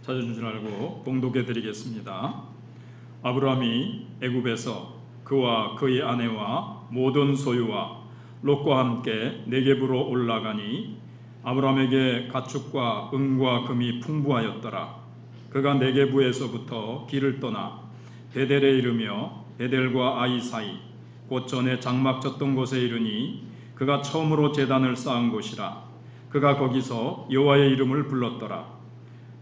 찾아준 줄 알고 봉독해 드리겠습니다. 아브라함이 애굽에서 그와 그의 아내와 모든 소유와 롯과 함께 네겝으로 올라가니 아브라함에게 가축과 은과 금이 풍부하였더라. 그가 네겝에서부터 길을 떠나 베델에 이르며 베델과 아이 사이 곧 전에 장막 쳤던 곳에 이르니 그가 처음으로 제단을 쌓은 곳이라. 그가 거기서 여호와의 이름을 불렀더라.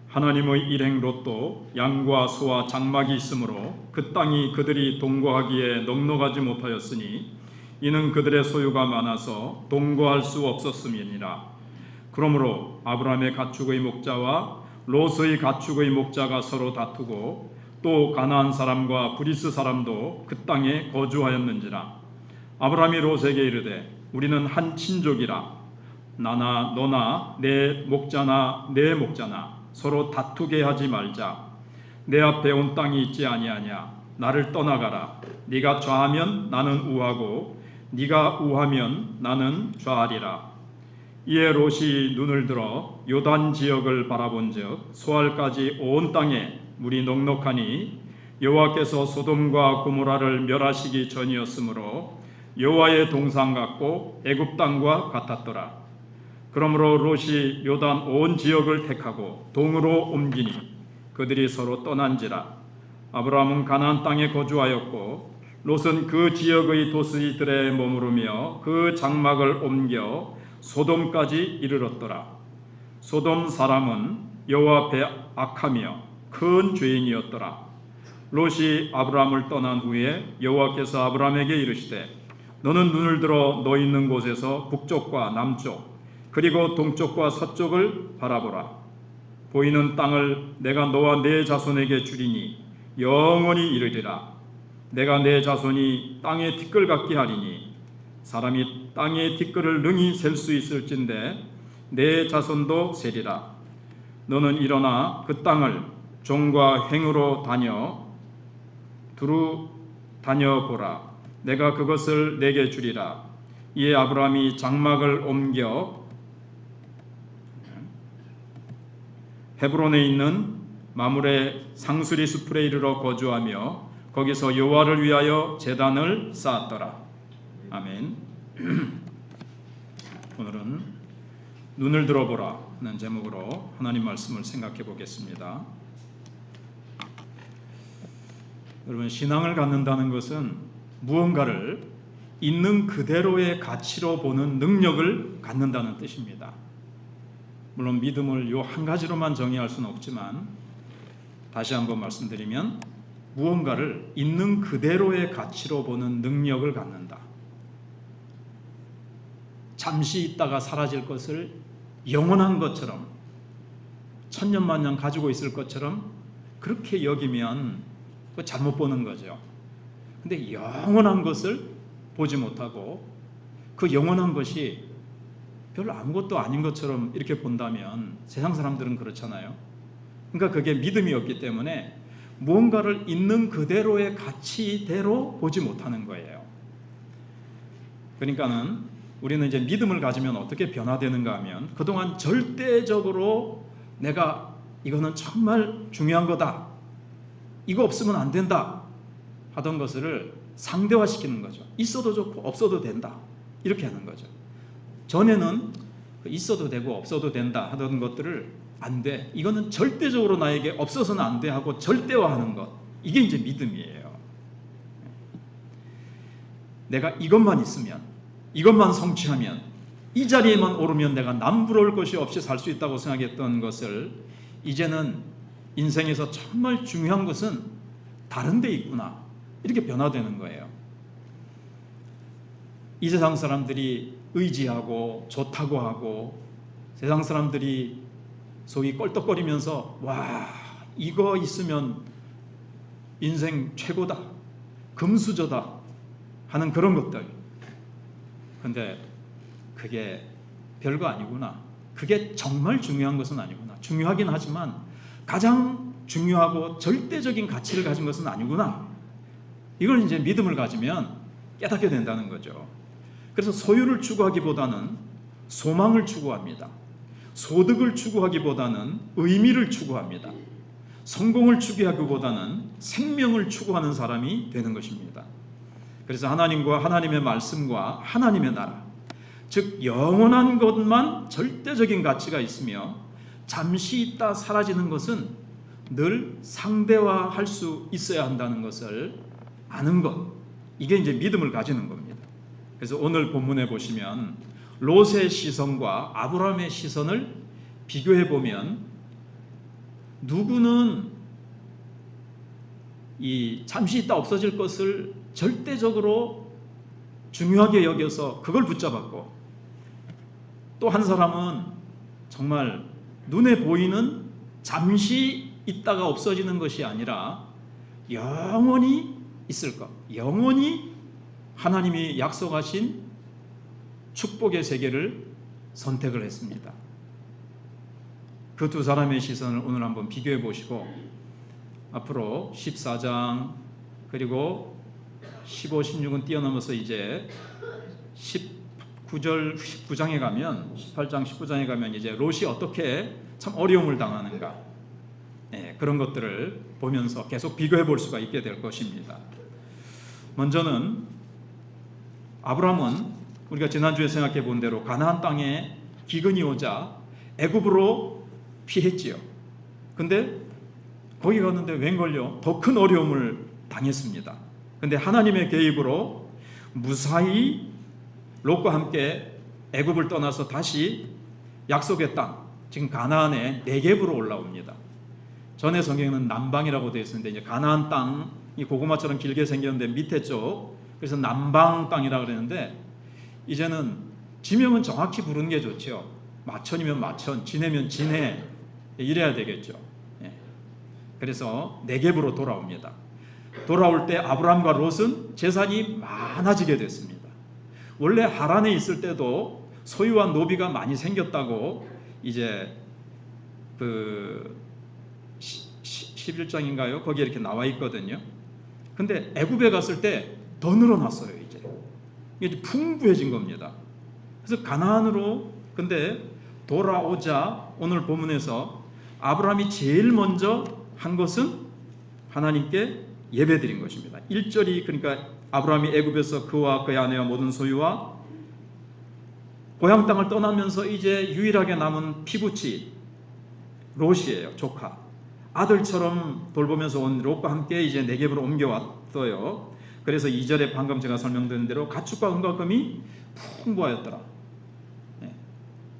하나님의 일행 롯도 양과 소와 장막이 있으므로 그 땅이 그들이 동거하기에 넉넉하지 못하였으니 이는 그들의 소유가 많아서 동거할 수 없었음이니라. 그러므로 아브라함의 가축의 목자와 롯의 가축의 목자가 서로 다투고 또 가나안 사람과 브리스 사람도 그 땅에 거주하였는지라. 아브라함이 롯에게 이르되 우리는 한 친족이라. 나나 너나 내 목자나 내 목자나 서로 다투게 하지 말자. 내 앞에 온 땅이 있지 아니하냐. 나를 떠나가라. 네가 좌하면 나는 우하고 네가 우하면 나는 좌하리라. 이에 롯이 눈을 들어 요단 지역을 바라본즉 소알까지 온 땅에 물이 넉넉하니 여호와께서 소돔과 고모라를 멸하시기 전이었으므로 여호와의 동상 같고 애굽 땅과 같았더라. 그러므로 롯이 요단 온 지역을 택하고 동으로 옮기니 그들이 서로 떠난지라. 아브라함은 가나안 땅에 거주하였고 롯은 그 지역의 도시들에 머무르며 그 장막을 옮겨 소돔까지 이르렀더라. 소돔 사람은 여호와 앞에 악하며 큰 죄인이었더라. 롯이 아브라함을 떠난 후에 여호와께서 아브라함에게 이르시되 너는 눈을 들어 너 있는 곳에서 북쪽과 남쪽 그리고 동쪽과 서쪽을 바라보라. 보이는 땅을 내가 너와 네 자손에게 주리니 영원히 이르리라. 내가 네 자손이 땅의 티끌 같게 하리니 사람이 땅의 티끌을 능히 셀 수 있을진데 네 자손도 세리라. 너는 일어나 그 땅을 종과 행으로 두루 다녀보라. 내가 그것을 내게 주리라. 이에 아브라함이 장막을 옮겨 헤브론에 있는 마므레 상수리 숲에 이르러 거주하며 거기서 여호와를 위하여 제단을 쌓았더라. 아멘. 오늘은 눈을 들어보라는 제목으로 하나님 말씀을 생각해 보겠습니다. 여러분, 신앙을 갖는다는 것은 무언가를 있는 그대로의 가치로 보는 능력을 갖는다는 뜻입니다. 물론 믿음을 요 한 가지로만 정의할 수는 없지만 다시 한번 말씀드리면 무언가를 있는 그대로의 가치로 보는 능력을 갖는다. 잠시 있다가 사라질 것을 영원한 것처럼 천년만년 가지고 있을 것처럼 그렇게 여기면 잘못 보는 거죠. 근데 영원한 것을 보지 못하고 그 영원한 것이 별로 아무것도 아닌 것처럼 이렇게 본다면 세상 사람들은 그렇잖아요. 그러니까 그게 믿음이 없기 때문에 무언가를 있는 그대로의 가치대로 보지 못하는 거예요. 그러니까는 우리는 이제 믿음을 가지면 어떻게 변화되는가 하면 그동안 절대적으로 내가 이거는 정말 중요한 거다, 이거 없으면 안 된다 하던 것을 상대화시키는 거죠. 있어도 좋고 없어도 된다, 이렇게 하는 거죠. 전에는 있어도 되고 없어도 된다 하던 것들을 안 돼, 이거는 절대적으로 나에게 없어서는 안 돼 하고 절대화하는 것, 이게 이제 믿음이에요. 내가 이것만 있으면, 이것만 성취하면, 이 자리에만 오르면 내가 남부러울 것이 없이 살 수 있다고 생각했던 것을 이제는 인생에서 정말 중요한 것은 다른 데 있구나, 이렇게 변화되는 거예요. 이 세상 사람들이 의지하고 좋다고 하고 세상 사람들이 소위 껄떡거리면서 와, 이거 있으면 인생 최고다, 금수저다 하는 그런 것들, 근데 그게 별거 아니구나, 그게 정말 중요한 것은 아니구나, 중요하긴 하지만 가장 중요하고 절대적인 가치를 가진 것은 아니구나, 이걸 이제 믿음을 가지면 깨닫게 된다는 거죠. 그래서 소유를 추구하기보다는 소망을 추구합니다. 소득을 추구하기보다는 의미를 추구합니다. 성공을 추구하기보다는 생명을 추구하는 사람이 되는 것입니다. 그래서 하나님과 하나님의 말씀과 하나님의 나라, 즉 영원한 것만 절대적인 가치가 있으며 잠시 있다 사라지는 것은 늘 상대화할 수 있어야 한다는 것을 아는 것, 이게 이제 믿음을 가지는 겁니다. 그래서 오늘 본문에 보시면 롯의 시선과 아브라함의 시선을 비교해 보면 누구는 이 잠시 있다 없어질 것을 절대적으로 중요하게 여겨서 그걸 붙잡았고, 또 한 사람은 정말 눈에 보이는 잠시 있다가 없어지는 것이 아니라 영원히 있을 것, 영원히 하나님이 약속하신 축복의 세계를 선택을 했습니다. 그 두 사람의 시선을 오늘 한번 비교해 보시고 앞으로 14장 그리고 15, 16은 뛰어넘어서 이제 19장에 가면 18장, 19장에 가면 이제 롯이 어떻게 참 어려움을 당하는가, 그런 것들을 보면서 계속 비교해 볼 수가 있게 될 것입니다. 먼저는 아브라함은 우리가 지난주에 생각해 본 대로 가나안 땅에 기근이 오자 애굽으로 피했지요. 근데 거기 갔는데 웬걸요? 더 큰 어려움을 당했습니다. 근데 하나님의 개입으로 무사히 롯과 함께 애굽을 떠나서 다시 약속의 땅, 지금 가나안의 네겝으로 올라옵니다. 전에 성경에는 남방이라고 되어 있었는데 이제 가나안 땅이 고구마처럼 길게 생겼는데 밑에 쪽, 그래서 남방 땅이라고 그랬는데 이제는 지명은 정확히 부르는 게 좋죠. 마천이면 마천, 진해면 진해, 이래야 되겠죠. 그래서 네겝으로 돌아옵니다. 돌아올 때 아브라함과 롯은 재산이 많아지게 됐습니다. 원래 하란에 있을 때도 소유와 노비가 많이 생겼다고 이제 그 11장인가요? 거기에 이렇게 나와 있거든요. 근데 애굽에 갔을 때 더 늘어났어요. 이제 풍부해진 겁니다. 그래서 가나안으로 근데 돌아오자 오늘 본문에서 아브라함이 제일 먼저 한 것은 하나님께 예배드린 것입니다. 1절이 그러니까 아브라함이 애굽에서 그와 그의 아내와 모든 소유와 고향 땅을 떠나면서 이제 유일하게 남은 피부치 롯이에요. 조카. 아들처럼 돌보면서 온 롯과 함께 이제 네겝으로 옮겨왔어요. 그래서 2절에 방금 제가 설명드린 대로 가축과 은과 금이 풍부하였더라.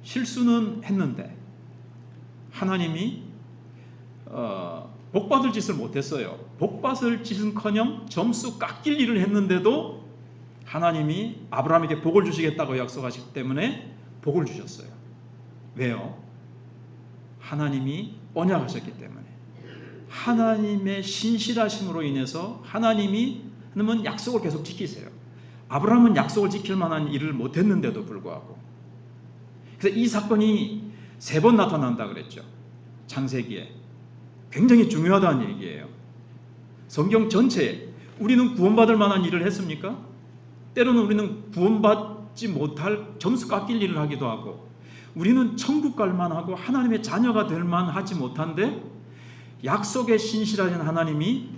실수는 했는데 하나님이 복받을 짓을 못했어요. 복받을 짓은커녕 점수 깎일 일을 했는데도 하나님이 아브라함에게 복을 주시겠다고 약속하시기 때문에 복을 주셨어요. 왜요? 하나님이 언약하셨기 때문에. 하나님의 신실하심으로 인해서 하나님은 약속을 계속 지키세요. 아브라함은 약속을 지킬 만한 일을 못했는데도 불구하고. 그래서 이 사건이 3번 나타난다 그랬죠. 창세기에. 굉장히 중요하다는 얘기예요. 성경 전체에 우리는 구원받을 만한 일을 했습니까? 때로는 우리는 구원받지 못할 점수 깎일 일을 하기도 하고, 우리는 천국 갈 만하고 하나님의 자녀가 될 만하지 못한데 약속에 신실하신 하나님이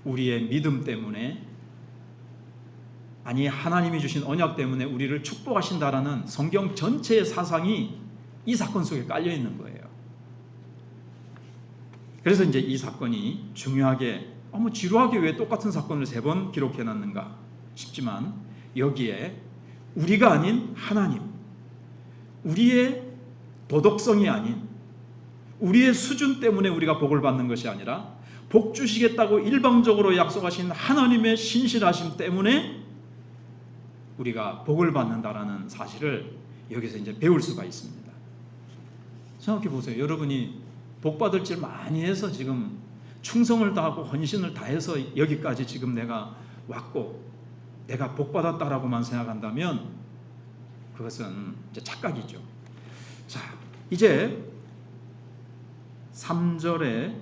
우리의 믿음 때문에, 아니 하나님이 주신 언약 때문에 우리를 축복하신다라는 성경 전체의 사상이 이 사건 속에 깔려 있는 거예요. 그래서 이제 이 사건이 중요하게, 지루하게 왜 똑같은 사건을 3번 기록해 놨는가 싶지만, 여기에 우리가 아닌 하나님, 우리의 도덕성이 아닌 우리의 수준 때문에 우리가 복을 받는 것이 아니라 복 주시겠다고 일방적으로 약속하신 하나님의 신실하심 때문에 우리가 복을 받는다라는 사실을 여기서 이제 배울 수가 있습니다. 생각해 보세요. 여러분이 복 받을 줄 많이 해서 지금 충성을 다하고 헌신을 다해서 여기까지 지금 내가 왔고 내가 복 받았다라고만 생각한다면 그것은 이제 착각이죠. 자, 이제 3절에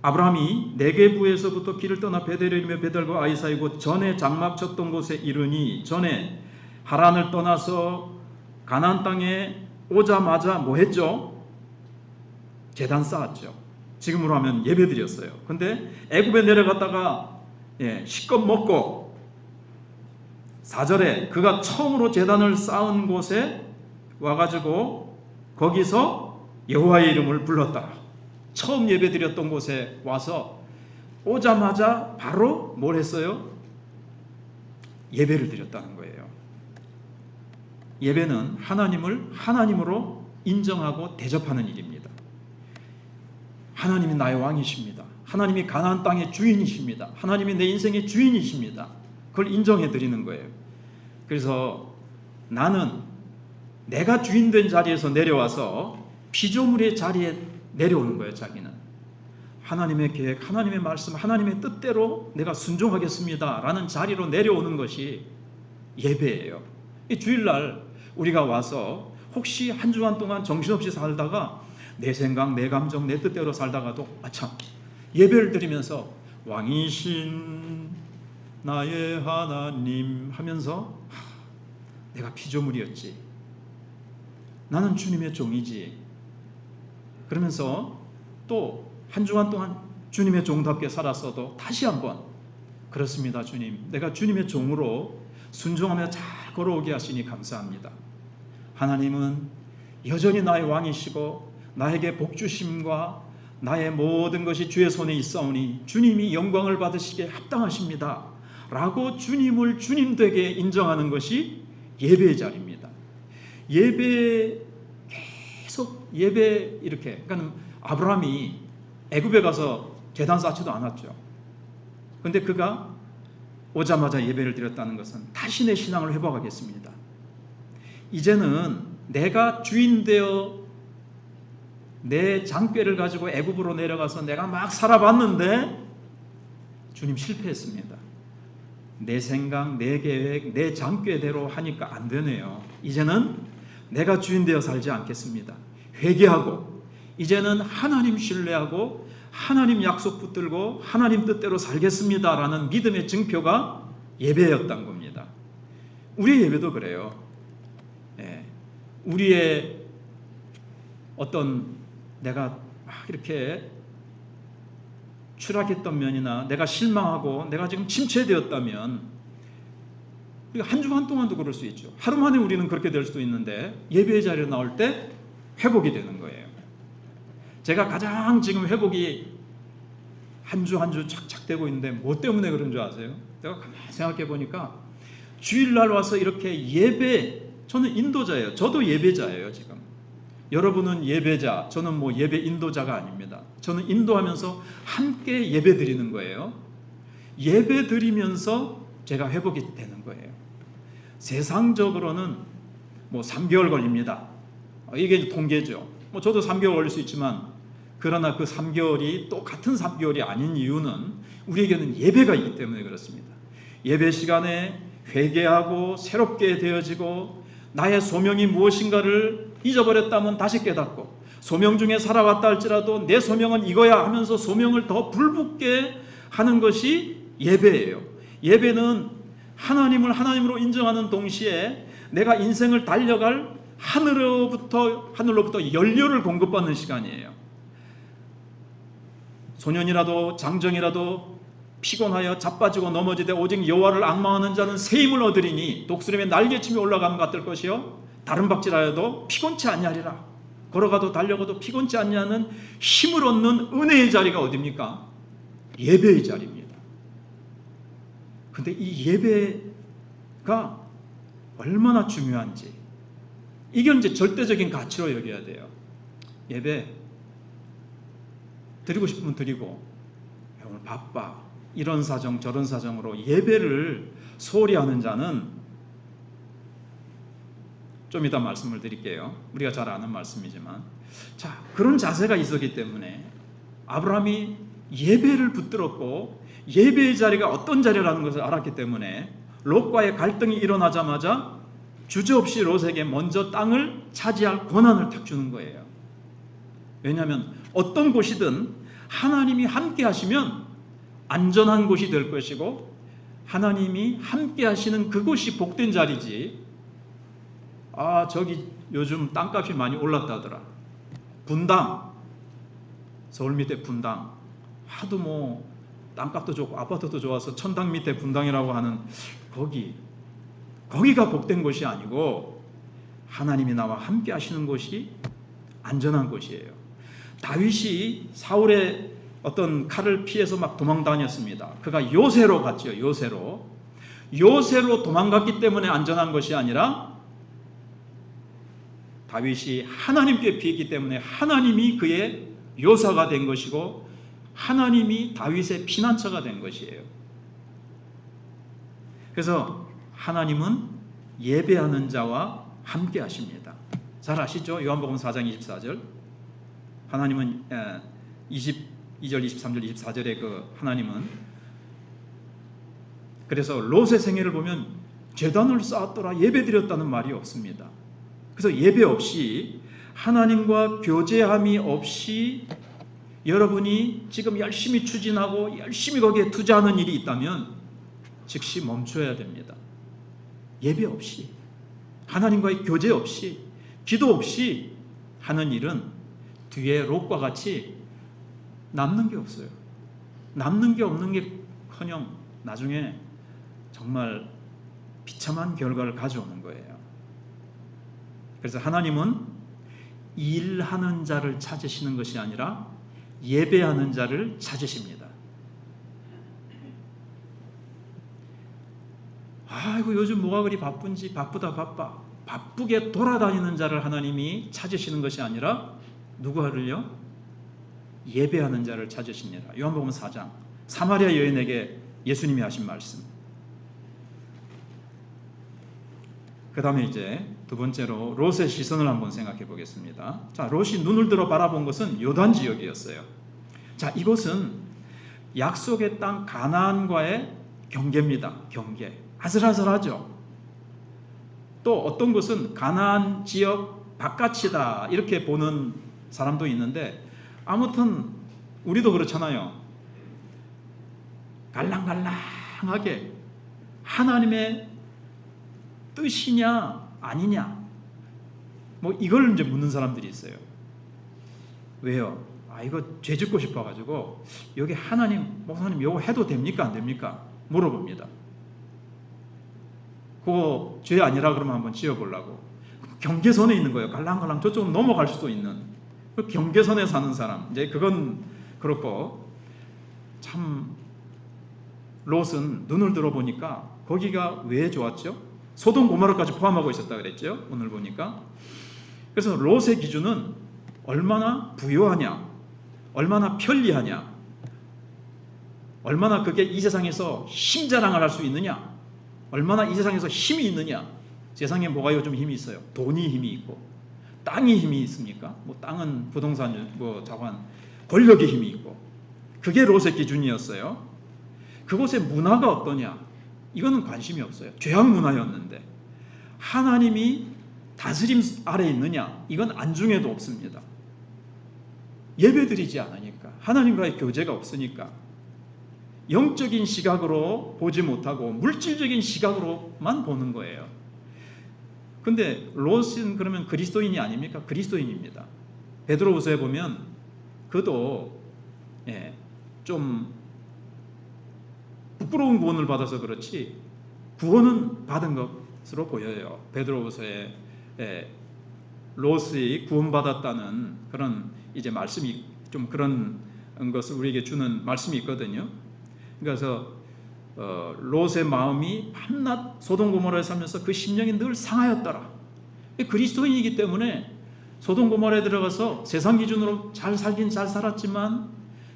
아브라함이 네게부에서부터 길을 떠나 베델을 이르며 베델과 아이 사이 곧 전에 장막 쳤던 곳에 이르니, 전에 하란을 떠나서 가나안 땅에 오자마자 뭐 했죠? 제단 쌓았죠. 지금으로 하면 예배 드렸어요. 근데 애굽에 내려갔다가 실컷 먹고 4절에 그가 처음으로 제단을 쌓은 곳에 와가지고 거기서 여호와의 이름을 불렀다. 처음 예배 드렸던 곳에 와서 오자마자 바로 뭘 했어요? 예배를 드렸다는 거예요. 예배는 하나님을 하나님으로 인정하고 대접하는 일입니다. 하나님이 나의 왕이십니다. 하나님이 가나안 땅의 주인이십니다. 하나님이 내 인생의 주인이십니다. 그걸 인정해 드리는 거예요. 그래서 나는 내가 주인된 자리에서 내려와서 피조물의 자리에 내려오는 거예요. 자기는 하나님의 계획, 하나님의 말씀, 하나님의 뜻대로 내가 순종하겠습니다 라는 자리로 내려오는 것이 예배예요. 이 주일날 우리가 와서 혹시 한 주간 동안 정신없이 살다가 내 생각, 내 감정, 내 뜻대로 살다가도 아참 예배를 드리면서 왕이신 나의 하나님 하면서 내가 피조물이었지, 나는 주님의 종이지, 그러면서 또 한 주간 동안 주님의 종답게 살았어도 다시 한번 그렇습니다 주님, 내가 주님의 종으로 순종하며 잘 걸어오게 하시니 감사합니다. 하나님은 여전히 나의 왕이시고 나에게 복주심과 나의 모든 것이 주의 손에 있사오니 주님이 영광을 받으시기에 합당하십니다 라고 주님을 주님 되게 인정하는 것이 예배의 자리입니다. 예배, 계속 예배, 이렇게. 그러니까 아브라함이 애굽에 가서 제단 쌓지도 않았죠. 그런데 그가 오자마자 예배를 드렸다는 것은 다시 내 신앙을 회복하겠습니다, 이제는 내가 주인 되어 내 장꾀를 가지고 애굽으로 내려가서 내가 막 살아봤는데 주님 실패했습니다. 내 생각, 내 계획, 내 장꾀대로 하니까 안 되네요. 이제는 내가 주인 되어 살지 않겠습니다. 회개하고 이제는 하나님 신뢰하고 하나님 약속 붙들고 하나님 뜻대로 살겠습니다 라는 믿음의 증표가 예배였던 겁니다. 우리의 예배도 그래요. 우리의 어떤 내가 막 이렇게 추락했던 면이나 내가 실망하고 내가 지금 침체되었다면 우리가 한 주간 동안도 그럴 수 있죠. 하루 만에 우리는 그렇게 될 수도 있는데 예배의 자리에 나올 때 회복이 되는 거예요. 제가 가장 지금 회복이 한 주 한 주 착착되고 있는데 뭐 때문에 그런 줄 아세요? 내가 가만히 생각해 보니까 주일날 와서 이렇게 예배, 저는 인도자예요. 저도 예배자예요 지금. 여러분은 예배자, 저는 뭐 예배 인도자가 아닙니다. 저는 인도하면서 함께 예배 드리는 거예요. 예배 드리면서 제가 회복이 되는 거예요. 세상적으로는 뭐 3개월 걸립니다. 이게 통계죠. 뭐 저도 3개월 걸릴 수 있지만 그러나 그 3개월이 또 같은 3개월이 아닌 이유는 우리에게는 예배가 있기 때문에 그렇습니다. 예배 시간에 회개하고 새롭게 되어지고 나의 소명이 무엇인가를 잊어버렸다면 다시 깨닫고 소명 중에 살아왔다 할지라도 내 소명은 이거야 하면서 소명을 더 불붙게 하는 것이 예배예요. 예배는 하나님을 하나님으로 인정하는 동시에 내가 인생을 달려갈 하늘로부터 연료를 공급받는 시간이에요. 소년이라도 장정이라도 피곤하여 자빠지고 넘어지되 오직 여호와를 앙망하는 자는 새 힘을 얻으리니 독수림의 날개침이 올라감 같을 것이요 다른 박질하여도 피곤치 아니하리라. 걸어가도 달려가도 피곤치 않냐는 힘을 얻는 은혜의 자리가 어디입니까? 예배의 자리입니다. 근데 이 예배가 얼마나 중요한지 이게 이제 절대적인 가치로 여겨야 돼요. 예배 드리고 싶으면 드리고 오늘 바빠 이런 사정 저런 사정으로 예배를 소홀히 하는 자는 좀 이따 말씀을 드릴게요. 우리가 잘 아는 말씀이지만 자 그런 자세가 있었기 때문에 아브라함이 예배를 붙들었고 예배의 자리가 어떤 자리라는 것을 알았기 때문에 롯과의 갈등이 일어나자마자 주저없이 롯에게 먼저 땅을 차지할 권한을 탁 주는 거예요. 왜냐하면 어떤 곳이든 하나님이 함께 하시면 안전한 곳이 될 것이고 하나님이 함께 하시는 그곳이 복된 자리지. 아 저기 요즘 땅값이 많이 올랐다더라. 분당 서울 밑에 분당, 하도 뭐 땅값도 좋고 아파트도 좋아서 천당 밑에 분당이라고 하는 거기가 복된 곳이 아니고 하나님이 나와 함께 하시는 곳이 안전한 곳이에요. 다윗이 사울의 어떤 칼을 피해서 막 도망 다녔습니다. 그가 요새로 갔죠. 요새로 도망갔기 때문에 안전한 것이 아니라 다윗이 하나님께 피했기 때문에 하나님이 그의 요사가 된 것이고 하나님이 다윗의 피난처가 된 것이에요. 그래서 하나님은 예배하는 자와 함께 하십니다. 잘 아시죠? 요한복음 4장 24절. 하나님은 22절, 23절, 24절에 그 하나님은 그래서 롯의 생애를 보면 제단을 쌓았더라 예배드렸다는 말이 없습니다. 그래서 예배 없이 하나님과 교제함이 없이 여러분이 지금 열심히 추진하고 열심히 거기에 투자하는 일이 있다면 즉시 멈춰야 됩니다. 예배 없이 하나님과의 교제 없이 기도 없이 하는 일은 뒤에 롯과 같이 남는 게 없어요. 남는 게 없는 게커녕 나중에 정말 비참한 결과를 가져오는 거예요. 그래서 하나님은 일하는 자를 찾으시는 것이 아니라 예배하는 자를 찾으십니다. 아이고 요즘 뭐가 그리 바쁜지 바쁘게 돌아다니는 자를 하나님이 찾으시는 것이 아니라 누구를요? 예배하는 자를 찾으십니다. 요한복음 4장 사마리아 여인에게 예수님이 하신 말씀. 그 다음에 이제 두 번째로 롯의 시선을 한번 생각해 보겠습니다. 자, 롯이 눈을 들어 바라본 것은 요단 지역이었어요. 자, 이곳은 약속의 땅 가나안과의 경계입니다. 경계. 아슬아슬하죠. 또 어떤 곳은 가나안 지역 바깥이다 이렇게 보는 사람도 있는데 아무튼 우리도 그렇잖아요. 갈랑갈랑하게 하나님의 뜻이냐 아니냐 뭐 이걸 이제 묻는 사람들이 있어요. 왜요? 이거 죄 짓고 싶어가지고 여기 목사님 이거 해도 됩니까 안 됩니까? 물어봅니다. 그거 죄 아니라 그러면 한번 지어보려고. 경계선에 있는 거예요. 갈랑갈랑 저쪽으로 넘어갈 수도 있는 그 경계선에 사는 사람. 이제 그건 그렇고 참 롯은 눈을 들어보니까 거기가 왜 좋았죠? 소돔 고모라까지 포함하고 있었다 그랬죠? 오늘 보니까. 그래서 롯의 기준은 얼마나 부유하냐, 얼마나 편리하냐, 얼마나 그게 이 세상에서 힘자랑을 할 수 있느냐, 얼마나 이 세상에서 힘이 있느냐. 세상에 뭐가 요즘 힘이 있어요? 돈이 힘이 있고 땅이 힘이 있습니까? 뭐 땅은 부동산 자관 권력의 힘이 있고 그게 롯의 기준이었어요. 그곳의 문화가 어떠냐? 이거는 관심이 없어요. 죄악 문화였는데 하나님이 다스림 아래 있느냐? 이건 안중에도 없습니다. 예배드리지 않으니까 하나님과의 교제가 없으니까 영적인 시각으로 보지 못하고 물질적인 시각으로만 보는 거예요. 근데 롯은 그러면 그리스도인이 아닙니까? 그리스도인입니다. 베드로후서에 보면 그도 좀 부끄러운 구원을 받아서 그렇지 구원은 받은 것으로 보여요. 베드로후서에 롯이 구원받았다는 그런 이제 말씀이 좀 그런 것을 우리에게 주는 말씀이 있거든요. 그래서 롯의 마음이 밤낮 소돔 고모라에 살면서 그 심령이 늘 상하였더라. 그리스도인이기 때문에 소돔 고모라에 들어가서 세상 기준으로 잘 살긴 잘 살았지만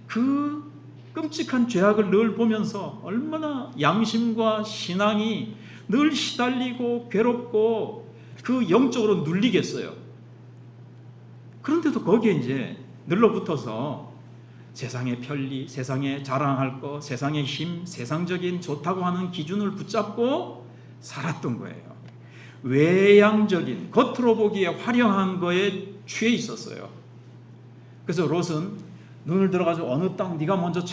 그 끔찍한 죄악을 늘 보면서 얼마나 양심과 신앙이 늘 시달리고 괴롭고 그 영적으로 눌리겠어요. 그런데도 거기에 이제 늘러붙어서 세상의 편리, 세상에 자랑할 것, 세상의 힘, 세상적인 좋다고 하는 기준을 붙잡고 살았던 거예요. 외향적인, 겉으로 보기에 화려한 거에 취해 있었어요. 그래서 롯은 눈을 들어가지고 어느 땅 네가 먼저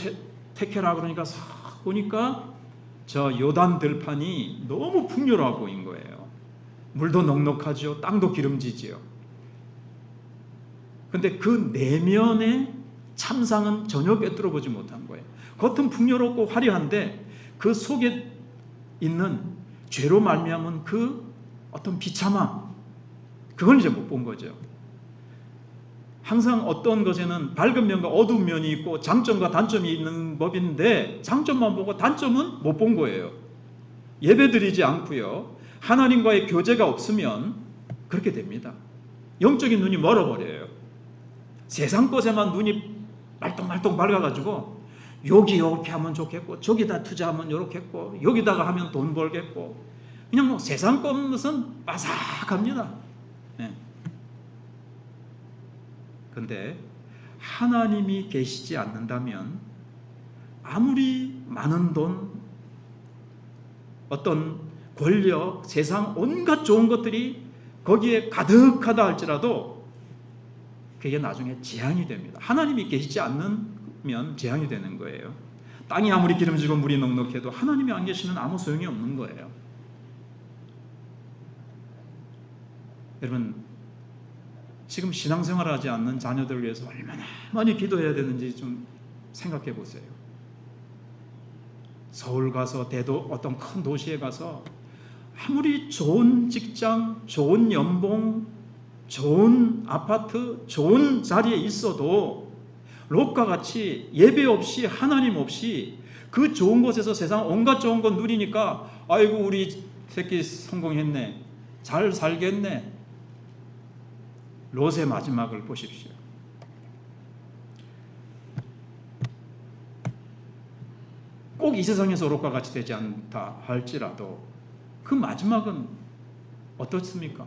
택해라 그러니까 싹 보니까 저 요단 들판이 너무 풍요로워 보인 거예요. 물도 넉넉하죠. 땅도 기름지지요. 근데 그 내면에 참상은 전혀 꿰뚫어 보지 못한 거예요. 겉은 풍요롭고 화려한데 그 속에 있는 죄로 말미암은 그 어떤 비참함, 그걸 이제 못 본 거죠. 항상 어떤 것에는 밝은 면과 어두운 면이 있고 장점과 단점이 있는 법인데 장점만 보고 단점은 못 본 거예요. 예배드리지 않고요, 하나님과의 교제가 없으면 그렇게 됩니다. 영적인 눈이 멀어버려요. 세상 것에만 눈이 말똥말똥 밝아가지고 여기 이렇게 하면 좋겠고 저기다 투자하면 이렇게 했고 여기다가 하면 돈 벌겠고 그냥 뭐 세상 것은 빠삭합니다. 네. 근데 하나님이 계시지 않는다면 아무리 많은 돈, 어떤 권력, 세상 온갖 좋은 것들이 거기에 가득하다 할지라도 그게 나중에 재앙이 됩니다. 하나님이 계시지 않으면 재앙이 되는 거예요. 땅이 아무리 기름지고 물이 넉넉해도 하나님이 안 계시면 아무 소용이 없는 거예요. 여러분, 지금 신앙생활을 하지 않는 자녀들을 위해서 얼마나 많이 기도해야 되는지 좀 생각해 보세요. 서울 가서 어떤 큰 도시에 가서 아무리 좋은 직장, 좋은 연봉, 좋은 아파트, 좋은 자리에 있어도 롯과 같이 예배 없이 하나님 없이 그 좋은 곳에서 세상 온갖 좋은 것 누리니까 아이고 우리 새끼 성공했네, 잘 살겠네. 롯의 마지막을 보십시오. 꼭 이 세상에서 롯과 같이 되지 않다 할지라도 그 마지막은 어떻습니까?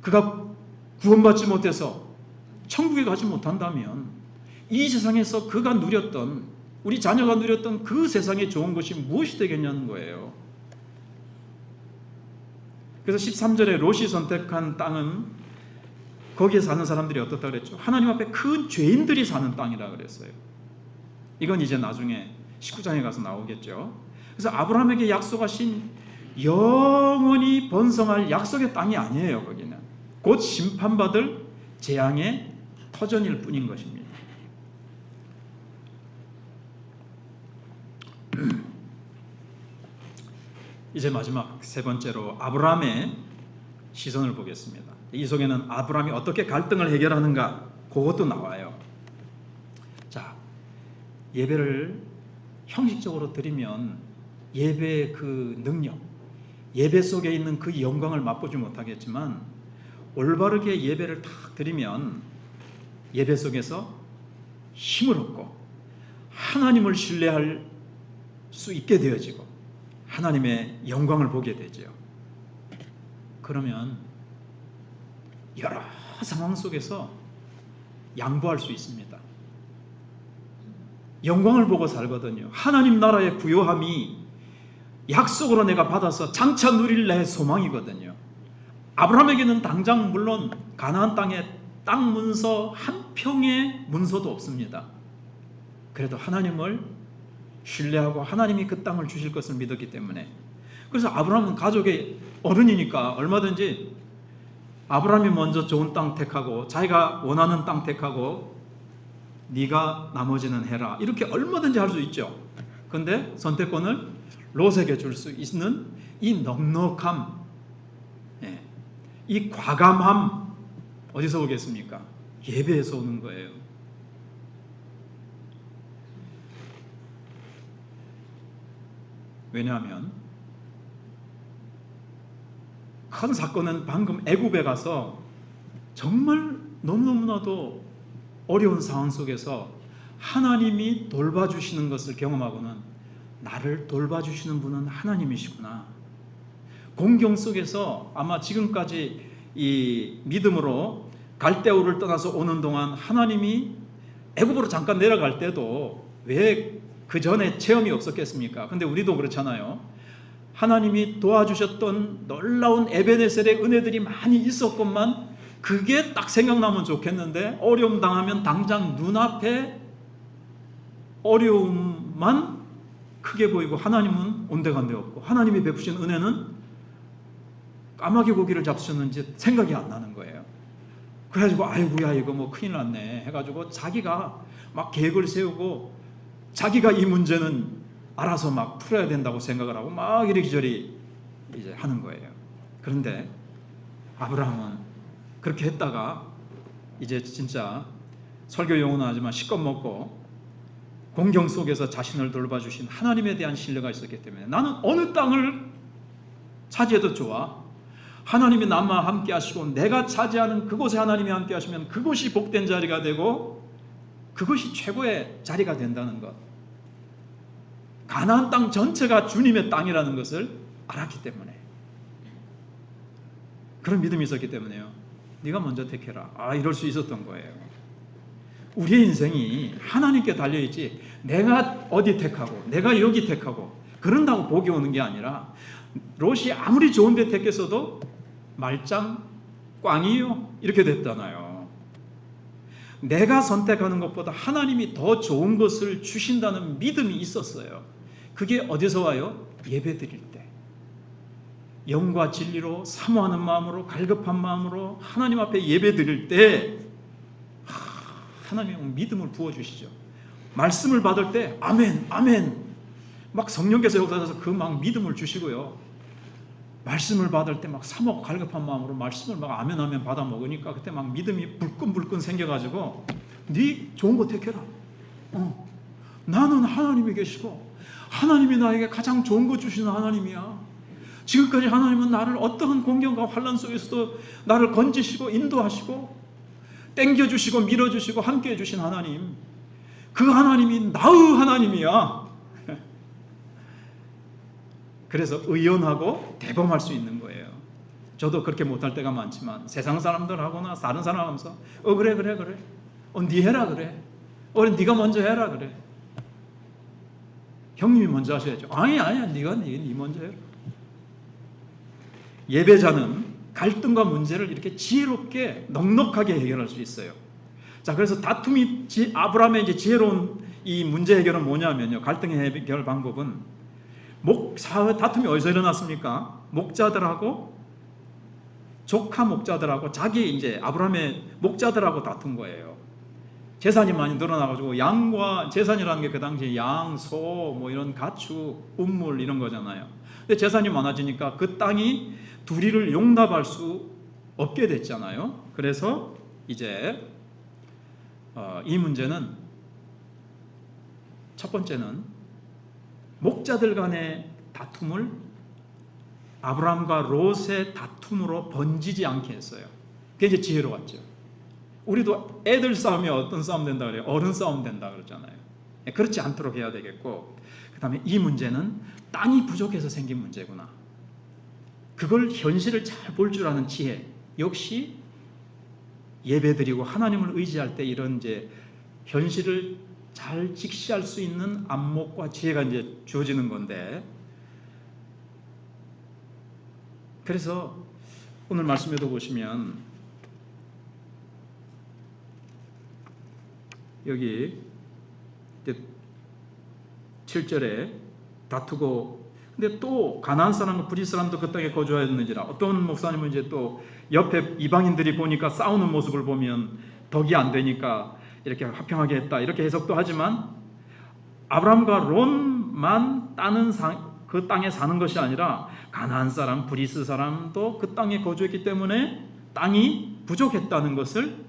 그가 구원받지 못해서 천국에 가지 못한다면 이 세상에서 그가 누렸던, 우리 자녀가 누렸던 그 세상에 좋은 것이 무엇이 되겠냐는 거예요. 그래서 13절에 롯이 선택한 땅은 거기에 사는 사람들이 어떻다 그랬죠? 하나님 앞에 큰 죄인들이 사는 땅이라 그랬어요. 이건 이제 나중에 19장에 가서 나오겠죠. 그래서 아브라함에게 약속하신 영원히 번성할 약속의 땅이 아니에요. 거기는 곧 심판받을 재앙의 터전일 뿐인 것입니다. 이제 마지막 세 번째로 아브라함의 시선을 보겠습니다. 이 속에는 아브라함이 어떻게 갈등을 해결하는가, 그것도 나와요. 자, 예배를 형식적으로 드리면 예배의 그 능력, 예배 속에 있는 그 영광을 맛보지 못하겠지만 올바르게 예배를 딱 드리면 예배 속에서 힘을 얻고 하나님을 신뢰할 수 있게 되어지고 하나님의 영광을 보게 되죠. 그러면 여러 상황 속에서 양보할 수 있습니다. 영광을 보고 살거든요. 하나님 나라의 부요함이 약속으로 내가 받아서 장차 누릴 내 소망이거든요. 아브라함에게는 당장 물론 가나안 땅에 땅 문서 한 평의 문서도 없습니다. 그래도 하나님을 신뢰하고 하나님이 그 땅을 주실 것을 믿었기 때문에, 그래서 아브라함은 가족의 어른이니까 얼마든지 아브라함이 먼저 좋은 땅 택하고 자기가 원하는 땅 택하고 네가 나머지는 해라, 이렇게 얼마든지 할 수 있죠. 그런데 선택권을 롯에게 줄 수 있는 이 넉넉함, 이 과감함 어디서 오겠습니까? 예배에서 오는 거예요. 왜냐하면 큰 사건은 방금 애굽에 가서 정말 너무너무나도 어려운 상황 속에서 하나님이 돌봐주시는 것을 경험하고는 나를 돌봐주시는 분은 하나님이시구나. 공경 속에서 아마 지금까지 이 믿음으로 갈대우를 떠나서 오는 동안 하나님이 애굽으로 잠깐 내려갈 때도 왜 그 전에 체험이 없었겠습니까? 근데 우리도 그렇잖아요. 하나님이 도와주셨던 놀라운 에베네셀의 은혜들이 많이 있었건만 그게 딱 생각나면 좋겠는데 어려움 당하면 당장 눈앞에 어려움만 크게 보이고 하나님은 온데간데 없고 하나님이 베푸신 은혜는 까마귀 고기를 잡수셨는지 생각이 안 나는 거예요. 그래가지고 아이고야 이거 뭐 큰일 났네 해가지고 자기가 막 계획을 세우고 자기가 이 문제는 알아서 막 풀어야 된다고 생각을 하고 막 이리저리 이제 하는 거예요. 그런데 아브라함은 그렇게 했다가 이제 진짜 설교 용어는 하지만 시껏 먹고 공경 속에서 자신을 돌봐주신 하나님에 대한 신뢰가 있었기 때문에 나는 어느 땅을 차지해도 좋아. 하나님이 나만 함께 하시고 내가 차지하는 그곳에 하나님이 함께 하시면 그곳이 복된 자리가 되고 그것이 최고의 자리가 된다는 것. 가나안 땅 전체가 주님의 땅이라는 것을 알았기 때문에, 그런 믿음이 있었기 때문에요. 네가 먼저 택해라. 이럴 수 있었던 거예요. 우리의 인생이 하나님께 달려있지 내가 어디 택하고 내가 여기 택하고 그런다고 복이 오는 게 아니라 롯이 아무리 좋은 데 택했어도 말짱 꽝이요 이렇게 됐잖아요. 내가 선택하는 것보다 하나님이 더 좋은 것을 주신다는 믿음이 있었어요. 그게 어디서 와요? 예배 드릴 때 영과 진리로 사모하는 마음으로 갈급한 마음으로 하나님 앞에 예배 드릴 때 하나님이 믿음을 부어주시죠. 말씀을 받을 때 아멘 아멘 막 성령께서 역사하셔서 그 막 믿음을 주시고요. 말씀을 받을 때 막 사모하고 갈급한 마음으로 말씀을 막 아멘 아멘 받아 먹으니까 그때 막 믿음이 불끈불끈 생겨가지고 네 좋은 거 택해라. 나는 하나님이 계시고 하나님이 나에게 가장 좋은 거 주시는 하나님이야. 지금까지 하나님은 나를 어떠한 공경과 환난 속에서도 나를 건지시고 인도하시고 땡겨주시고 밀어주시고 함께해 주신 하나님, 그 하나님이 나의 하나님이야. 그래서 의연하고 대범할 수 있는 거예요. 저도 그렇게 못할 때가 많지만 세상 사람들하고나 다른 사람 하면서 그래 네 해라 그래 네가 먼저 해라 그래. 형님이 먼저 하셔야죠. 아니야 네가 먼저 해라. 예배자는 갈등과 문제를 이렇게 지혜롭게 넉넉하게 해결할 수 있어요. 자, 그래서 아브라함의 이제 지혜로운 이 문제 해결은 뭐냐면요. 갈등의 해결 방법은 다툼이 어디서 일어났습니까? 목자들하고 조카 목자들하고 자기 이제 아브라함의 목자들하고 다툰 거예요. 재산이 많이 늘어나가지고 양과 재산이라는 게 그 당시에 양, 소, 뭐 이런 가축, 우물 이런 거잖아요. 근데 재산이 많아지니까 그 땅이 둘이를 용납할 수 없게 됐잖아요. 그래서 이제 이 문제는 첫 번째는 목자들 간의 다툼을 아브라함과 롯의 다툼으로 번지지 않게 했어요. 그게 이제 지혜로웠죠. 우리도 애들 싸움이 어떤 싸움 된다 그래요? 어른 싸움 된다 그러잖아요. 그렇지 않도록 해야 되겠고, 그 다음에 이 문제는 땅이 부족해서 생긴 문제구나. 그걸 현실을 잘 볼 줄 아는 지혜, 역시 예배드리고 하나님을 의지할 때 이런 이제 현실을 잘 직시할 수 있는 안목과 지혜가 이제 주어지는 건데, 그래서 오늘 말씀에도 보시면 여기 7절에 다투고, 근데 또 가나안 사람과 브리 사람도 그 땅에 거주하였는지라. 어떤 목사님은 이제 또 옆에 이방인들이 보니까 싸우는 모습을 보면 덕이 안 되니까 이렇게 화평하게 했다 이렇게 해석도 하지만, 아브라함과 롯만 그 땅에 사는 것이 아니라 가나안 사람, 브리스 사람도 그 땅에 거주했기 때문에 땅이 부족했다는 것을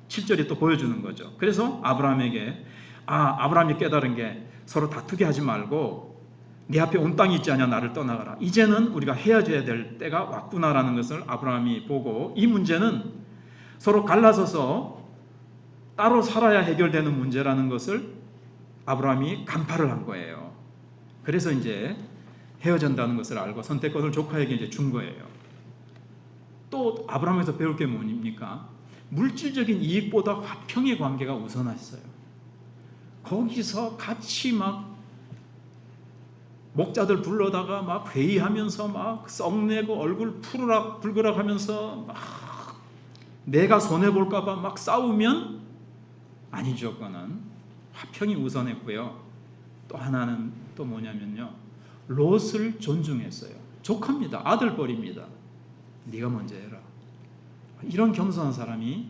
7절이 또 보여주는 거죠. 그래서 아브라함이 깨달은 게 서로 다투게 하지 말고 네 앞에 온 땅이 있지 않냐, 나를 떠나가라. 이제는 우리가 헤어져야 될 때가 왔구나라는 것을 아브라함이 보고, 이 문제는 서로 갈라서서 따로 살아야 해결되는 문제라는 것을 아브라함이 간파를 한 거예요. 그래서 이제 헤어진다는 것을 알고 선택권을 조카에게 이제 준 거예요. 또 아브라함에서 배울 게 뭡니까? 물질적인 이익보다 화평의 관계가 우선했어요. 거기서 같이 막 목자들 불러다가 막 회의하면서 막 썩내고 얼굴 푸르락 불그락 하면서 막 내가 손해볼까봐 막 싸우면 아니죠. 그거는 화평이 우선했고요. 또 하나는 또 뭐냐면요, 롯을 존중했어요. 조카입니다. 아들뻘입니다. 네가 먼저 해라. 이런 겸손한 사람이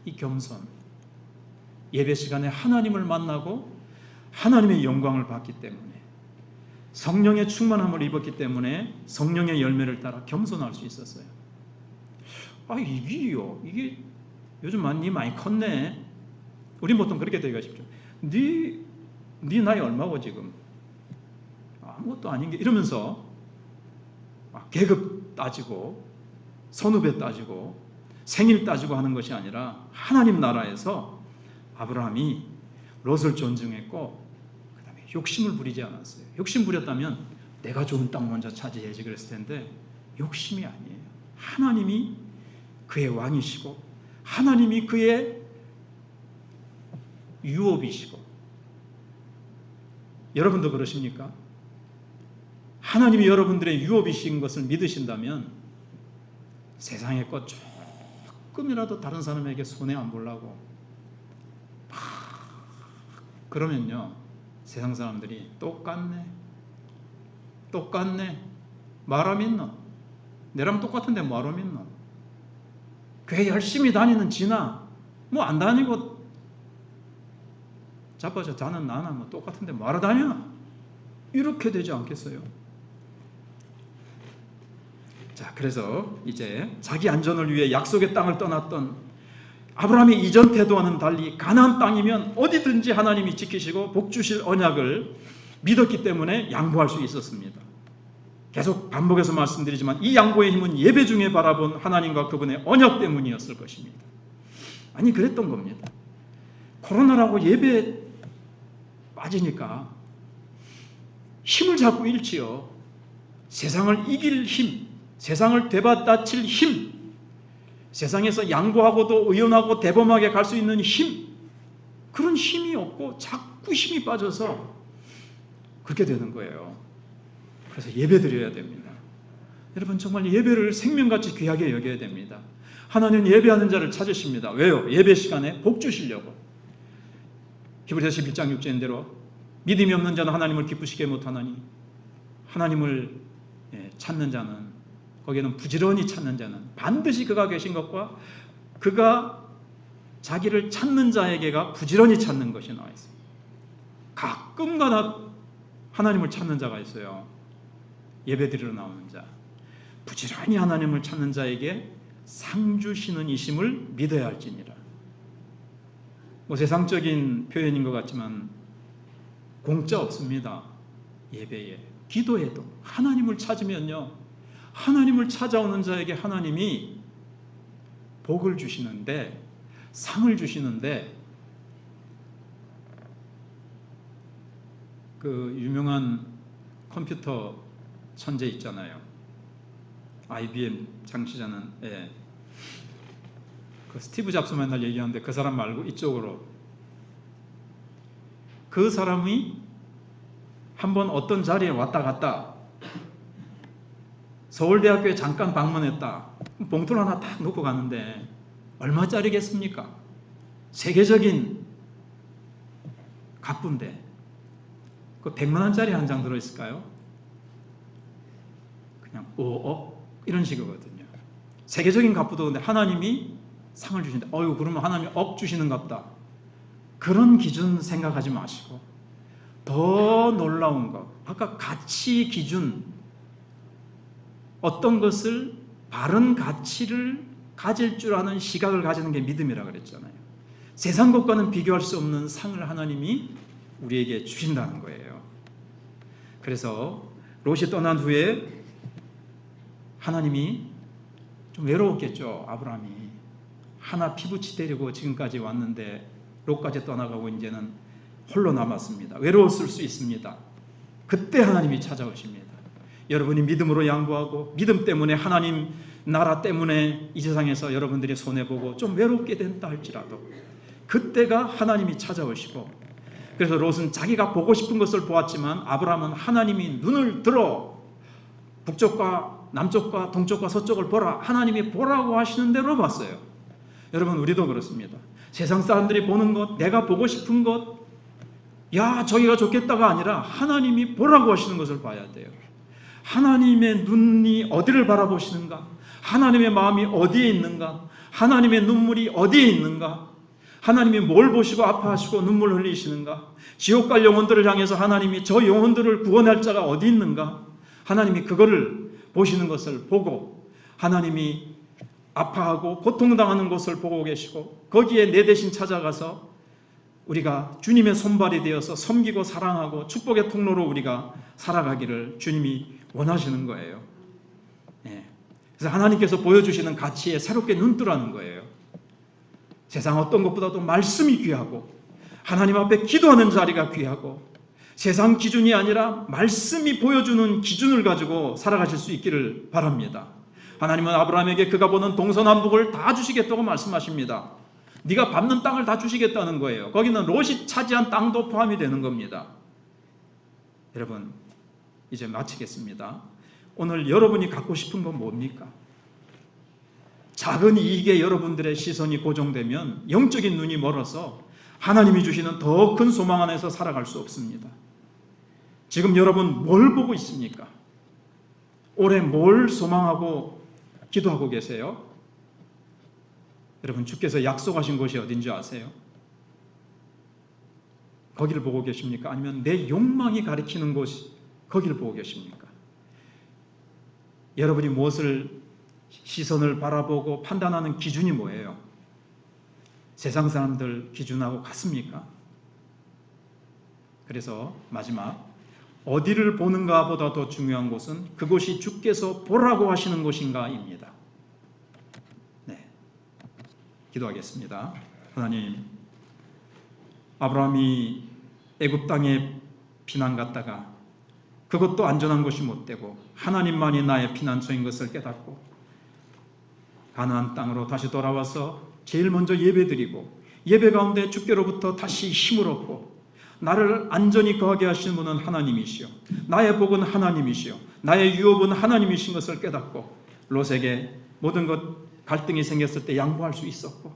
이 겸손, 예배 시간에 하나님을 만나고 하나님의 영광을 받기 때문에, 성령의 충만함을 입었기 때문에 성령의 열매를 따라 겸손할 수 있었어요. 이게 요즘 많이 컸네. 우리 보통 그렇게 되기가 쉽죠. 네 나이 얼마고 지금? 아무것도 아닌 게, 이러면서 계급 따지고 선후배 따지고 생일 따지고 하는 것이 아니라, 하나님 나라에서 아브라함이 롯을 존중했고 그 다음에 욕심을 부리지 않았어요. 욕심 부렸다면 내가 좋은 땅 먼저 차지해야지 그랬을 텐데, 욕심이 아니에요. 하나님이 그의 왕이시고 하나님이 그의 유업이시고. 여러분도 그러십니까? 하나님이 여러분들의 유업이신 것을 믿으신다면 세상의 것 조금이라도 다른 사람에게 손해 안 보려고, 그러면요, 세상 사람들이 똑같네 말아 믿노? 내랑 똑같은데 뭐하러 믿노? 교회 열심히 다니는 지나 뭐 안 다니고 자빠져 자는 나나 뭐 똑같은데 뭐하러 다녀? 이렇게 되지 않겠어요? 자, 그래서 이제 자기 안전을 위해 약속의 땅을 떠났던 아브라함의 이전 태도와는 달리 가나안 땅이면 어디든지 하나님이 지키시고 복 주실 언약을 믿었기 때문에 양보할 수 있었습니다. 계속 반복해서 말씀드리지만 이 양보의 힘은 예배 중에 바라본 하나님과 그분의 언약 때문이었을 것입니다. 아니, 그랬던 겁니다. 코로나라고 예배에 빠지니까 힘을 자꾸 잃지요. 세상을 이길 힘, 세상을 되받아칠 힘, 세상에서 양보하고도 의연하고 대범하게 갈 수 있는 힘, 그런 힘이 없고 자꾸 힘이 빠져서 그렇게 되는 거예요. 그래서 예배 드려야 됩니다. 여러분, 정말 예배를 생명같이 귀하게 여겨야 됩니다. 하나님은 예배하는 자를 찾으십니다. 왜요? 예배 시간에 복 주시려고. 히브리서 11장 6절인 대로 믿음이 없는 자는 하나님을 기쁘시게 못하나니, 하나님을 찾는 자는, 거기에는 부지런히 찾는 자는 반드시 그가 계신 것과 그가 자기를 찾는 자에게가 부지런히 찾는 것이 나와 있습니다. 가끔가다 하나님을 찾는 자가 있어요. 예배드리러 나오는 자, 부지런히 하나님을 찾는 자에게 상 주시는 이심을 믿어야 할지니라. 뭐 세상적인 표현인 것 같지만 공짜 없습니다. 예배에, 기도에도 하나님을 찾으면요, 하나님을 찾아오는 자에게 하나님이 복을 주시는데, 상을 주시는데, 그 유명한 컴퓨터 천재 있잖아요. IBM 창시자는, 그 스티브 잡스 맨날 얘기하는데 그 사람 말고 이쪽으로, 그 사람이 한번 어떤 자리에 왔다 갔다, 서울대학교에 잠깐 방문했다, 봉투를 하나 딱 놓고 가는데 얼마짜리겠습니까? 세계적인 갑부인데 그 100만 원짜리 한 장 들어있을까요? 그냥 5억 이런 식이거든요. 세계적인 갑부도 근데 하나님이 상을 주신다. 그러면 하나님이 억 주시는갑다. 그런 기준 생각하지 마시고 더 놀라운 것, 아까 가치 기준, 어떤 것을 바른 가치를 가질 줄 아는 시각을 가지는 게 믿음이라고 그랬잖아요. 세상 것과는 비교할 수 없는 상을 하나님이 우리에게 주신다는 거예요. 그래서 롯이 떠난 후에 하나님이 좀 외로웠겠죠. 아브라함이 하나 피부치 데리고 지금까지 왔는데 롯까지 떠나가고 이제는 홀로 남았습니다. 외로웠을 수 있습니다. 그때 하나님이 찾아오십니다. 여러분이 믿음으로 양보하고 믿음 때문에 하나님 나라 때문에 이 세상에서 여러분들이 손해보고 좀 외롭게 된다 할지라도 그때가 하나님이 찾아오시고, 그래서 롯은 자기가 보고 싶은 것을 보았지만 아브라함은 하나님이 눈을 들어 북쪽과 남쪽과 동쪽과 서쪽을 보라, 하나님이 보라고 하시는 대로 봤어요. 여러분, 우리도 그렇습니다. 세상 사람들이 보는 것, 내가 보고 싶은 것, 야 저기가 좋겠다가 아니라 하나님이 보라고 하시는 것을 봐야 돼요. 하나님의 눈이 어디를 바라보시는가, 하나님의 마음이 어디에 있는가? 하나님의 눈물이 어디에 있는가? 하나님이 뭘 보시고 아파하시고 눈물 흘리시는가? 지옥 갈 영혼들을 향해서 하나님이 저 영혼들을 구원할 자가 어디 있는가? 하나님이 그거를 보시는 것을 보고 하나님이 아파하고 고통당하는 것을 보고 계시고 거기에 내 대신 찾아가서 우리가 주님의 손발이 되어서 섬기고 사랑하고 축복의 통로로 우리가 살아가기를 주님이 원하시는 거예요. 그래서 하나님께서 보여주시는 가치에 새롭게 눈뜨라는 거예요. 세상 어떤 것보다도 말씀이 귀하고 하나님 앞에 기도하는 자리가 귀하고 세상 기준이 아니라 말씀이 보여주는 기준을 가지고 살아가실 수 있기를 바랍니다. 하나님은 아브라함에게 그가 보는 동서남북을 다 주시겠다고 말씀하십니다. 네가 밟는 땅을 다 주시겠다는 거예요. 거기는 롯이 차지한 땅도 포함이 되는 겁니다. 여러분, 이제 마치겠습니다. 오늘 여러분이 갖고 싶은 건 뭡니까? 작은 이익에 여러분들의 시선이 고정되면 영적인 눈이 멀어서 하나님이 주시는 더 큰 소망 안에서 살아갈 수 없습니다. 지금 여러분 뭘 보고 있습니까? 올해 뭘 소망하고 기도하고 계세요? 여러분, 주께서 약속하신 곳이 어딘지 아세요? 거기를 보고 계십니까? 아니면 내 욕망이 가리키는 곳이 거기를 보고 계십니까? 여러분이 무엇을 시선을 바라보고 판단하는 기준이 뭐예요? 세상 사람들 기준하고 같습니까? 그래서 마지막, 어디를 보는가 보다 더 중요한 것은 그곳이 주께서 보라고 하시는 곳인가입니다. 네, 기도하겠습니다. 하나님, 아브라함이 애굽 땅에 피난 갔다가 그것도 안전한 곳이 못 되고 하나님만이 나의 피난처인 것을 깨닫고 가나안 땅으로 다시 돌아와서 제일 먼저 예배드리고 예배 가운데 주께로부터 다시 힘을 얻고 나를 안전히 거하게 하시는 분은 하나님이시요 나의 복은 하나님이시요 나의 유업은 하나님이신 것을 깨닫고 롯에게 모든 것 갈등이 생겼을 때 양보할 수 있었고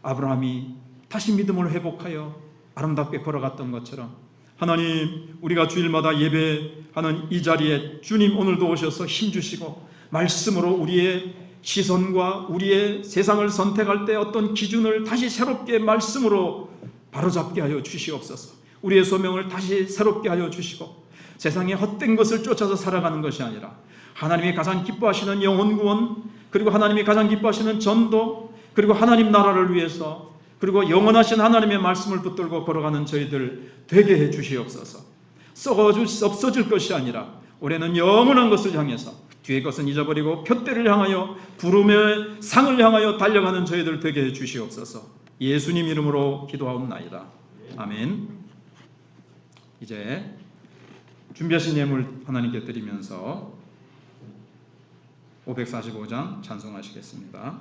아브라함이 다시 믿음을 회복하여 아름답게 걸어갔던 것처럼 하나님, 우리가 주일마다 예배하는 이 자리에 주님 오늘도 오셔서 힘주시고 말씀으로 우리의 시선과 우리의 세상을 선택할 때 어떤 기준을 다시 새롭게 말씀으로 바로잡게 하여 주시옵소서. 우리의 소명을 다시 새롭게 하여 주시고 세상의 헛된 것을 쫓아서 살아가는 것이 아니라 하나님이 가장 기뻐하시는 영혼 구원, 그리고 하나님이 가장 기뻐하시는 전도, 그리고 하나님 나라를 위해서, 그리고 영원하신 하나님의 말씀을 붙들고 걸어가는 저희들 되게 해 주시옵소서. 없어질 것이 아니라 올해는 영원한 것을 향해서 뒤의 것은 잊어버리고 표대를 향하여 부름의 상을 향하여 달려가는 저희들 되게 해 주시옵소서. 예수님 이름으로 기도하옵나이다. 아멘. 이제 준비하신 예물 하나님께 드리면서 545장 찬송하시겠습니다.